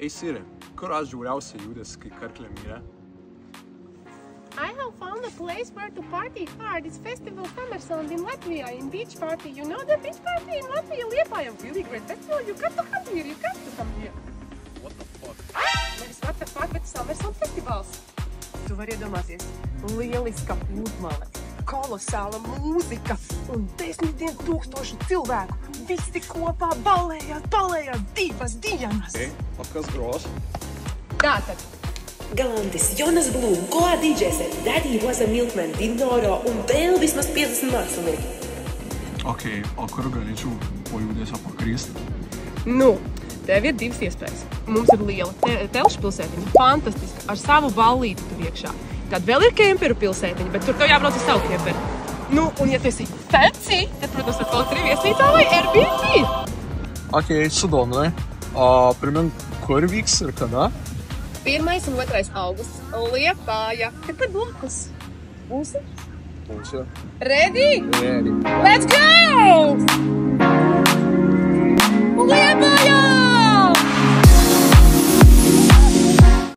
Ej, Sire, ko razživljal se judeski Krkle mire? I have found a place where to party hard. It's Festival Summer Sound in Latvia, in beach party. You know the beach party in Latvia? Liepāja, really great festival. You got to come here, you got to come here. What the fuck? Nevis what the fuck, bet Summer Sound festivāls. Tu vari iedomāties, lieliska pludmale, kolosāla mūzika un 10,000 cilvēku. Visi kopā balējās 2 dienas. Ej, a kas gros? Tātad. Galantis, Jonas Blum, Goa DJs, Daddy was a Milkman, Dinoro un vēl vismaz 50 mākslinieki. Ok, a kur galėčiau po judesio pakrist? Nu, tev ir 2 iespējas. Mums ir liela telšu pilsētiņa, fantastiska, ar savu ballīti tur iekšā. Tad vēl ir kemperu pilsētiņa, bet tur tev jābrauc ar savu kemperu. Nu, un ja tu esi fancy, tad, protams, atkal ir viesnīcā vai Airbnb. Ok, sudobnai. A primink, kur vyks ir kada? 1. un 2. augusts, Liepāja. Tepat blakus. Būsi? Būs, jā. Ready? Ready. Let's go!